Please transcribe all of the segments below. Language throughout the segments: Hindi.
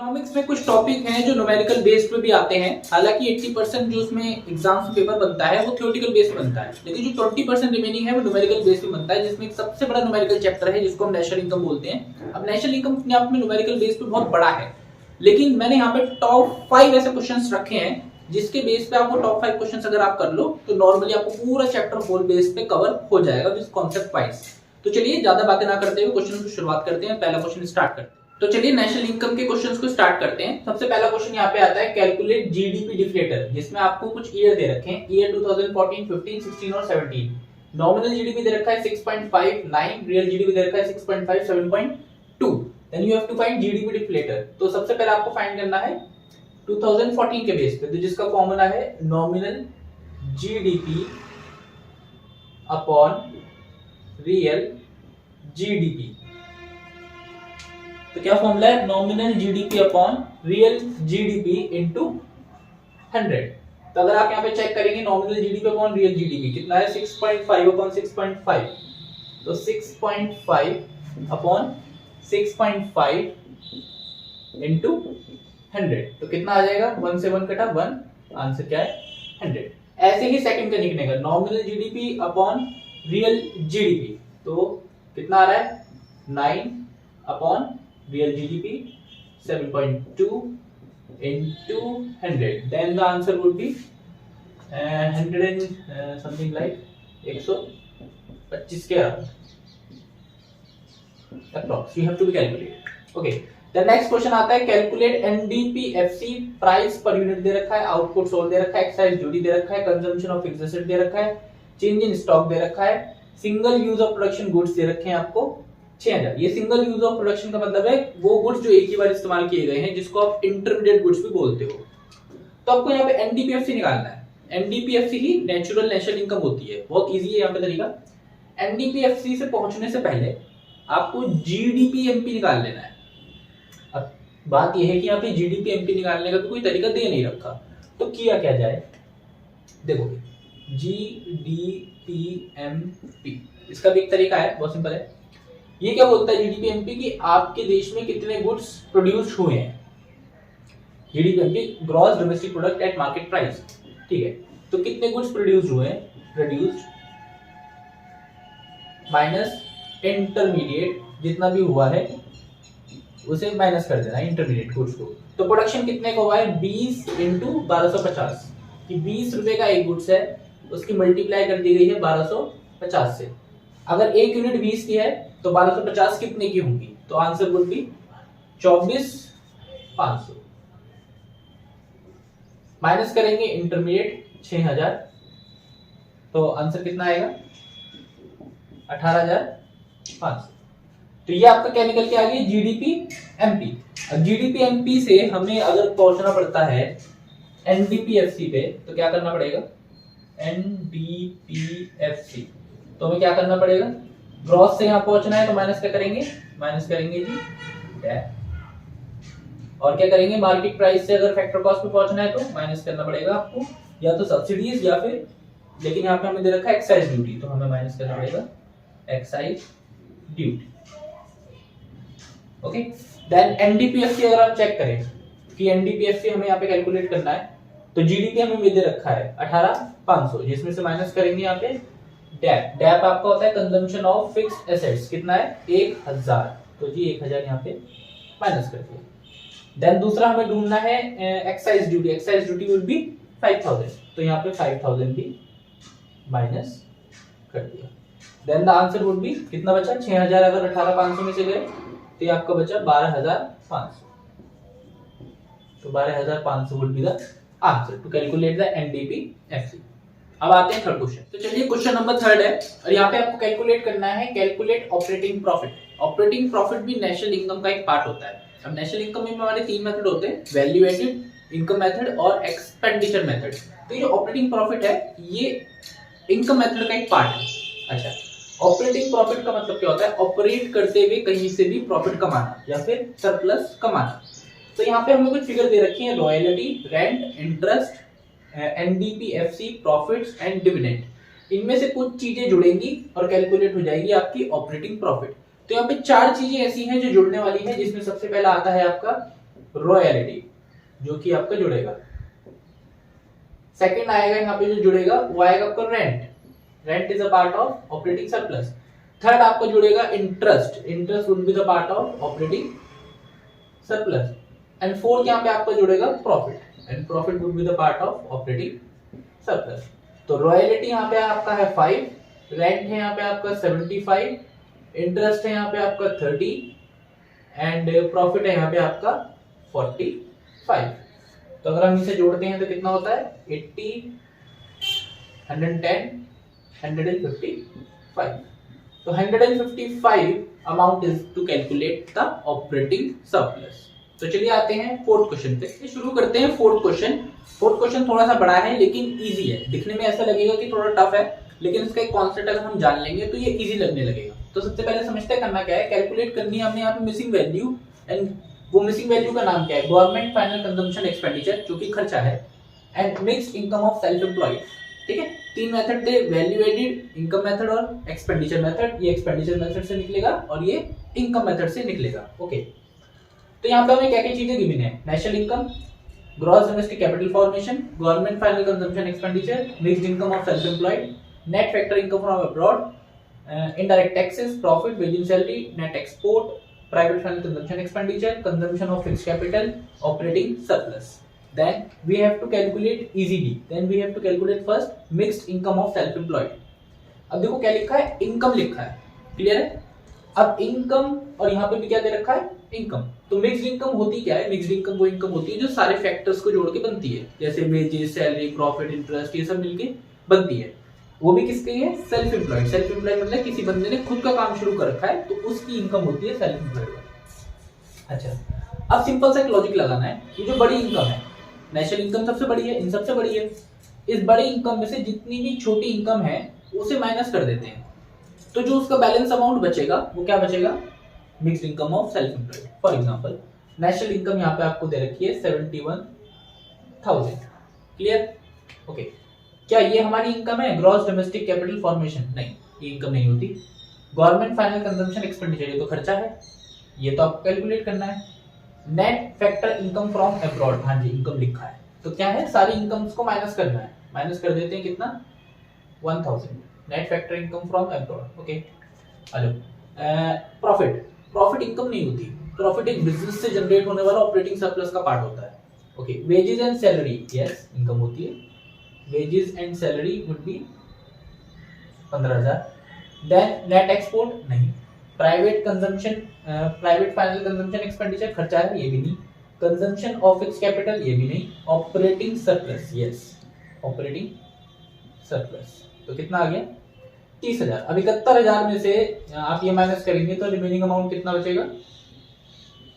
इकोनॉमिक्स में कुछ टॉपिक हैं जो न्यूमेरिकल बेस पे भी आते हैं। हालांकि 80% जो उसमें एग्जाम्स पेपर बनता है वो थ्योरेटिकल बेस पे बनता है, लेकिन जो 20% रिमेनिंग है वो न्यूमेरिकल बेस पे बनता है, जिसमें एक सबसे बड़ा न्यूमेरिकल चैप्टर है जिसको हम नेशनल इनकम बोलते हैं। अब नेशनल इनकम अपने आप में न्यूमेरिकल बेस पे बहुत बड़ा है, लेकिन मैंने यहाँ पे टॉप 5 ऐसे क्वेश्चन रखे हैं जिसके बेस पे आपको टॉप 5 क्वेश्चन अगर आप कर लो तो नॉर्मली आपको पूरा चैप्टर होल बेस पे कवर हो जाएगा जिस कॉन्सेप्ट वाइज। तो चलिए ज्यादा बातें ना करते हुए क्वेश्चन की शुरुआत करते हैं। पहला क्वेश्चन स्टार्ट करते हैं। तो चलिए नेशनल इनकम के क्वेश्चंस को स्टार्ट करते हैं। सबसे पहला क्वेश्चन यहाँ पे आता है कैलकुलेट जीडीपी डिफ्लेटर, जिसमें आपको कुछ ईयर दे रखे हैं, ईयर 2014, 15, 16 और 17। नॉमिनल जीडीपी दे रखा है 6.59, रियल जीडीपी दे रखा है 6.5, 7.2। Then you have to find GDP deflator. तो सबसे पहले आपको फाइंड करना है 2014 के बेस पे, तो जिसका फॉर्मूला है nominal GDP upon real GDP. तो क्या फॉर्मूला है? Nominal GDP upon real GDP into 100। तो अगर आप यहाँ पे चेक करेंगे nominal GDP upon real GDP कितना है 6.5 अपॉन 6.5, तो 6.5 अपॉन 6.5 इनटू 100, तो कितना आ जाएगा? 1 से 1 कटा 1, आंसर क्या है? 100। ऐसे ही सेकंड का निकलेगा nominal GDP upon real GDP, तो कितना आ रहा है? 9 upon real GDP 7.2 into 100, then the answer would be 100 and something like 125 के approx you have to be calculate. Okay, the next question आता है calculate NDPFC price per unit दे रखा है, आउटपुट सोल्ड दे रखा है, एक्साइज ड्यूटी दे रखा है, कंजम्पशन ऑफ फिक्स्ड एसेट दे रखा है, चेंज इन स्टॉक दे रखा है, single use of production goods दे रखे हैं आपको 6000। ये सिंगल यूज ऑफ प्रोडक्शन का मतलब है वो गुड्स जो एक ही बार इस्तेमाल किए गए हैं, जिसको आप इंटरमीडिएट गुड्स भी बोलते हो। तो आपको यहाँ पे एनडीपीएफसी निकालना है। एनडीपीएफसी ही नेचुरल नेशनल इनकम होती है, बहुत इजी है यहाँ पे तरीका। एनडीपीएफसी से पहुंचने से पहले आपको जीडीपीएमपी निकाल लेना है। अब बात यह है कि यहाँ पे जीडीपीएमपी निकालने का भी कोई तरीका दे नहीं रखा, तो किया क्या जाए? देखो जीडीपीएमपी, इसका भी एक तरीका है, बहुत सिंपल है। ये क्या बोलता है जीडीपीएमपी कि आपके देश में कितने गुड्स प्रोड्यूस हुए हैं। जीडीपीएमपी gross domestic product at market price, ठीक है। तो कितने गुड्स प्रोड्यूस हुए हैं, प्रोड्यूस्ड माइनस इंटरमीडिएट, जितना भी हुआ है उसे माइनस कर देना इंटरमीडिएट गुड्स को। तो प्रोडक्शन कितने का हुआ है? 20 इंटू 1250, कि 20 रुपए का एक गुड्स है, उसकी मल्टीप्लाई कर दी गई है 1250 से। अगर एक यूनिट 20 की है तो 1250 कितने की होंगी? तो आंसर वुड बी 24,500। माइनस करेंगे इंटरमीडिएट 6000, तो आंसर कितना आएगा? 18,500। तो ये आपका क्या निकल के आ गया? GDP MP. अब जीडीपी एमपी से हमें अगर पहुंचना पड़ता है एनडीपीएफसी पे, तो क्या करना पड़ेगा? एनडीपीएफसी तो हमें क्या करना पड़ेगा? ग्रॉस से यहाँ पहुंचना है तो माइनस क्या करेंगे? माइनस करेंगे जी डैश, और क्या करेंगे? मार्केट प्राइस से अगर फैक्टर कॉस्ट पे पहुंचना है तो माइनस करना पड़ेगा आपको, या तो सब्सिडीज या फिर, लेकिन यहाँ पे हमें दे रखा है एक्साइज ड्यूटी, तो हमें माइनस करना पड़ेगा excise duty. Okay, then NDPFC अगर आप चेक करें कि एनडीपीएफसी हमें यहाँ पे कैलकुलेट करना है, तो जीडीपी हमें दे रखा है 18,500, जिसमें से माइनस करेंगे यहाँ पे डैप। डैप आपका होता है कंजम्पशन ऑफ फिक्स्ड एसेट्स, कितना है? 1000, तो जी 1000 यहाँ पे माइनस कर दिया। देन दूसरा हमें ढूंढना है excise duty. Excise duty will be 5000, तो यहाँ पे 5000 भी माइनस कर दिया। Then the answer would be कितना बचा? 6000 अगर 18,500 में से गए तो ये आपका बचा 12,500, तो 12,500 would be the answer to calculate the NDPFC. अब आते हैं थर्ड क्वेश्चन। तो चलिए क्वेश्चन नंबर 3 है, और यहाँ पे आपको कैलकुलेट करना है calculate operating profit. Operating profit भी नेशनल इनकम का एक पार्ट होता है। अब नेशनल इनकम में हमारे 3 मेथड होते हैं, वैल्यू एडेड, इनकम मेथड और एक्सपेंडिचर मेथड। तो ये ऑपरेटिंग प्रॉफिट है, ये इनकम मेथड का एक पार्ट है। अच्छा, ऑपरेटिंग प्रॉफिट का मतलब क्या होता है? ऑपरेट करते हुए कहीं से भी प्रॉफिट कमाना या फिर सरप्लस कमाना। तो यहाँ पे हमें कुछ फिगर दे रखी है, royalty, rent, interest, NDPFC, profits and dividend. इनमें से कुछ चीजें जुड़ेंगी और कैलकुलेट हो जाएगी आपकी ऑपरेटिंग प्रॉफिट। तो यहाँ पे 4 चीजें ऐसी हैं जो जुड़ने वाली है, जिसमें सबसे पहला आता है आपका रॉयल्टी जो कि आपका जुड़ेगा। सेकंड आएगा यहाँ पे जो जुड़ेगा वो आएगा आपका rent, rent is a part of operating surplus. Third आपको जुड़ेगा interest, interest would be the part of operating surplus. And fourth यहाँ पे आपका जुड़ेगा profit, and profit would be the part of operating surplus. तो रॉयल्टी यहाँ पे आपका है 5, रेंट है यहाँ पे आपका 75, इंटरेस्ट है यहाँ पे आपका 30 एंड प्रॉफिट है यहाँ पे आपका 45। तो अगर हम इसे जोड़ते हैं तो कितना होता है 80, 110, 155। तो 155 amount is to calculate the operating surplus. तो चलिए आते हैं फोर्थ क्वेश्चन पे, शुरू करते हैं फोर्थ क्वेश्चन। फोर्थ क्वेश्चन थोड़ा सा बड़ा है लेकिन इजी है, दिखने में ऐसा लगेगा कि थोड़ा टफ है, लेकिन इसका एक कॉन्सेप्ट अगर हम जान लेंगे तो ये इजी लगने लगेगा। तो सबसे पहले समझते हैं करना क्या है, कैलकुलेट करनी है हमने यहाँ पे मिसिंग वैल्यू, एंड वो मिसिंग वैल्यू का नाम क्या है, गवर्नमेंट फाइनल कंजम्पशन एक्सपेंडिचर जो कि खर्चा है, and mixed income of self employed. ठीक है, तीन मेथड थे, वैल्यू एडेड, इनकम मेथड और एक्सपेंडिचर मेथड। ये एक्सपेंडिचर मेथड से निकलेगा और ये इनकम मेथड से निकलेगा। ओके, तो यहाँ पे हमें क्या क्या चीजें गिवन है, national income, gross domestic capital formation, government final consumption expenditure, mixed income of self employed, net factor income from abroad, indirect taxes, profit, wage and salary, net export, private final consumption expenditure, consumption of fixed capital, operating surplus. Then we have to calculate EZD. Then we have to calculate first mixed income of self-employed. अब देखो क्या लिखा है, इनकम लिखा है, क्लियर है। अब इनकम और यहाँ पे भी क्या दे रखा है, इनकम। तो मिक्स्ड इनकम होती क्या है, मिक्स्ड इनकम वो इनकम होती है जो सारे फैक्टर्स को जोड़ के बनती है, जैसे वेजेस, सैलरी, प्रॉफिट, इंटरेस्ट, ये सब मिलके बनती है। वो भी किसके लिए, सेल्फ एम्प्लॉयड। सेल्फ एम्प्लॉयड मतलब किसी बंदे ने खुद का काम शुरू कर रखा है तो उसकी इनकम होती है सेल्फ एम्प्लॉयड। अच्छा, अब सिंपल सा एक लॉजिक लगाना है, ये जो बड़ी इनकम है, नेशनल इनकम सबसे बड़ी है, इन सबसे बड़ी है, इस बड़ी इनकम में से जितनी भी छोटी इनकम है उसे माइनस कर देते हैं, तो जो उसका बैलेंस अमाउंट बचेगा वो क्या बचेगा, mixed income of self employed. For example national income यहाँ पे आपको दे रखी है 71,000, क्लियर। ओके, क्या ये हमारी इनकम है, ग्रॉस डोमेस्टिक कैपिटल फॉर्मेशन? नहीं, ये इनकम नहीं होती। गवर्नमेंट फाइनल कंजम्पशन एक्सपेंडिचर, ये तो खर्चा है, ये तो आपको कैलकुलेट करना है। Net factor income from abroad, हाँ जी इनकम लिखा है, तो क्या है, सारी इनकम्स को माइनस करना है, माइनस कर देते हैं कितना, 1000, net factor income from abroad. Okay, hello, profit, profit income नहीं होती, प्रॉफिट एक बिजनेस से जनरेट होने वाला ऑपरेटिंग सरप्लस का पार्ट होता है। Okay, wages and salary, yes income होती है, wages and salary would be 15,000. then net export नहीं, private consumption, private final consumption expenditure खर्चा है, ये भी नहीं, consumption of fixed capital ये भी नहीं, operating surplus, yes operating surplus। तो कितना आ गया 30,000। अब 71,000 में से आप ये माइनस करेंगे तो रिमेनिंग अमाउंट कितना बचेगा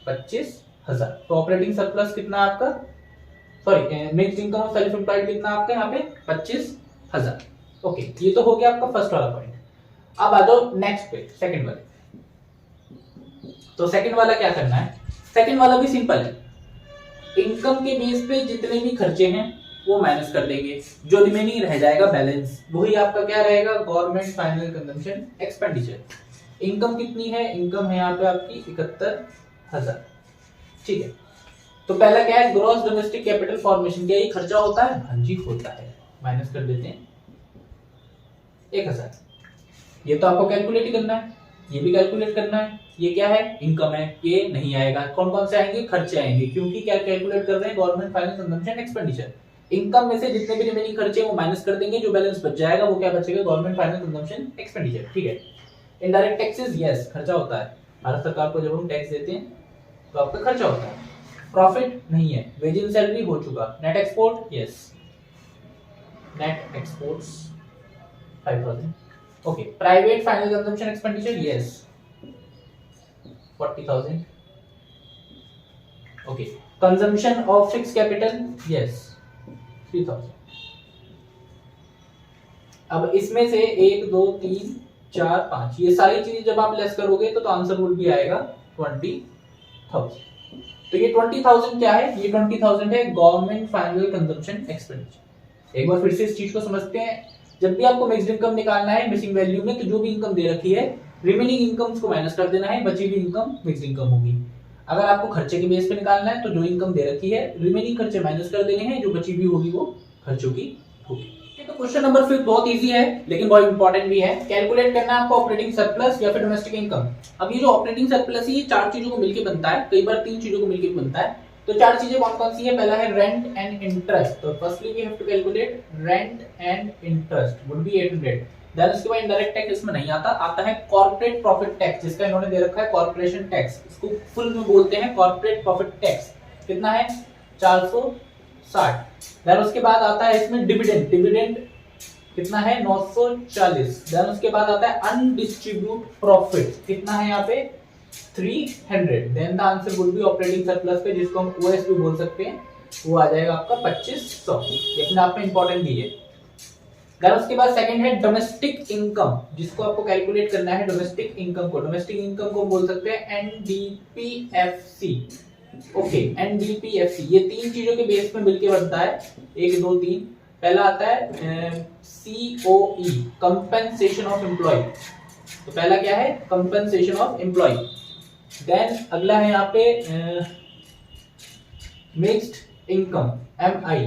25,000। तो ऑपरेटिंग सरप्लस कितना आपका, sorry mixed income of self employed कितना आपका यहाँ पे 25,000। ओके, ये तो हो गया आपका फर्स्ट वाला पॉइंट। अब आ जाओ नेक्स्ट पे, सेकंड वाले। तो सेकंड वाला क्या करना है, सेकंड वाला भी सिंपल है, इनकम के बेस पे जितने भी खर्चे हैं वो माइनस कर देंगे, जो रिमेनिंग रह जाएगा बैलेंस वही आपका क्या रहेगा, government final consumption expenditure. Income कितनी है, इनकम है यहाँ पे आपकी 71,000, ठीक है। तो पहला क्या है, ग्रॉस डोमेस्टिक कैपिटल फॉर्मेशन, क्या ये खर्चा होता है, हाँ जी होता है, माइनस कर देते हैं 1000। ये तो आपको कैलकुलेट करना है, ये भी कैलकुलेट करना है, ये क्या है, इनकम है, ये नहीं आएगा। कौन कौन से आएंगे, खर्चे आएंगे, क्योंकि क्या कैलकुलेट कर रहे हैं, government final consumption expenditure. Income में से जितने भी रिमेनिंग खर्चे वो माइनस कर देंगे, जो बैलेंस बच जाएगा वो क्या बचेगा, गवर्नमेंट फाइनल कंजम्पशन एक्सपेंडिचर, ठीक है। इनडायरेक्ट टैक्सेस, यस खर्चा होता है, भारत सरकार को जब हम टैक्स देते हैं तो आपका खर्चा होता है। प्रॉफिट नहीं है, वेज एंड सैलरी हो चुका। Net export, yes net exports 5,000। Okay, private final consumption expenditure, yes 40,000। Okay, consumption of fix capital, yes 3,000। अब इसमें से 1 2 3 4 5 ये सारी चीजें जब आप लेस करोगे तो आंसर वुड भी आएगा 20,000। तो ये 20,000 क्या है, ये 20,000 है गवर्नमेंट फाइनल कंजम्पशन एक्सपेंडिचर। एक बार फिर से इस चीज को समझते हैं, जब भी आपको मिक्स्ड इनकम निकालना है मिसिंग वैल्यू में, तो जो भी इनकम दे रखी है रिमेनिंग इनकम्स को माइनस कर देना है, बची हुई इनकम मिक्स्ड इनकम होगी। अगर आपको खर्चे के बेस पे निकालना है तो जो इनकम दे रखी है रिमेनिंग खर्चे माइनस कर देने हैं, जो बची भी होगी वो खर्चों की होगी। तो क्वेश्चन नंबर 5 बहुत इजी है लेकिन बहुत इंपॉर्टेंट भी है। कैलकुलेट करना है आपको ऑपरेटिंग सरप्लस या फिर डोमेस्टिक इनकम। अब ये जो ऑपरेटिंग सरप्लस है ये 4 चीजों को मिलकर बनता है, कई बार 3 चीजों को मिलकर बनता है। तो 4 चीजें कौन कौन सी है? पहला है रेंट एंड इंटरेस्ट। तो firstly we have to calculate rent and interest would be 800। देन उसके बाद इनडायरेक्ट टैक्स इसमें नहीं आता, आता है कॉर्पोरेट प्रॉफिट टैक्स, जिसका इन्होंने दे रखा है कॉर्पोरेशन टैक्स। इसको फुल में बोलते हैं कॉर्पोरेट प्रॉफिट टैक्स। कितना है? 460। देन उसके बाद आता है इसमें डिविडेंड, डिविडेंड कितना है? 940। देन उसके बाद आता है अनडिस्ट्रीब्यूट प्रॉफिट, कितना है यहाँ पे? 300। Then the answer would be operating surplus पे, जिसको हम ओएस भी बोल सकते हैं, वो आ जाएगा आपका 2500। लेकिन आप में इंपॉर्टेंट भी है। देन उसके बाद सेकंड है डोमेस्टिक इनकम, जिसको आपको कैलकुलेट करना है डोमेस्टिक इनकम को। डोमेस्टिक इनकम को बोल सकते हैं एनडीपीएफसी। ओके, एनडीपीएफसी ये 3 चीजों के बेस पे मिलकर बनता है, 1 2 3। पहला आता है COE, कंपेंसेशन ऑफ एम्प्लॉय। तो पहला क्या है? Compensation of employ. देन अगला है यहाँ पे मिक्स्ड इनकम MI,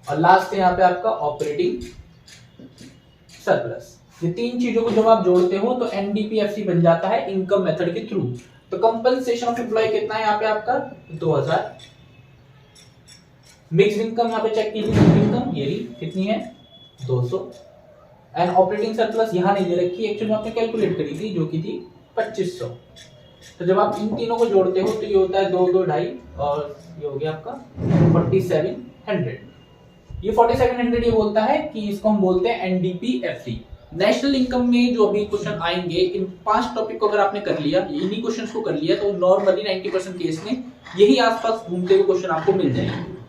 और लास्ट है यहाँ पे आपका ऑपरेटिंग सरप्लस। ये 3 चीजों को जब आप जोड़ते हो तो एनडीपीएफसी बन जाता है इनकम मेथड के थ्रू। तो कंपेंसेशन ऑफ एम्प्लॉय कितना है यहाँ पे आपका? 2000। मिक्स्ड इनकम यहाँ पे चेक कीजिए, मिक्स्ड इनकम ये कितनी है? 200। एंड ऑपरेटिंग सरप्लस यहाँ नहीं दे रखी, एक्चुअली आपने कैलकुलेट करी थी जो की थी 2500। तो जब आप इन तीनों को जोड़ते हो तो ये होता है 2 2 2.5 और ये हो गया आपका 4700। ये 4700 ये बोलता है कि इसको हम बोलते हैं एनडीपीएफसी। नेशनल इनकम में जो अभी क्वेश्चन आएंगे, इन 5 टॉपिक को अगर आपने कर लिया, इन्हीं क्वेश्चंस को कर लिया, तो नॉर्मली 90% केस में यही आसपास घूमते हुए क्वेश्चन आपको मिल जाएंगे।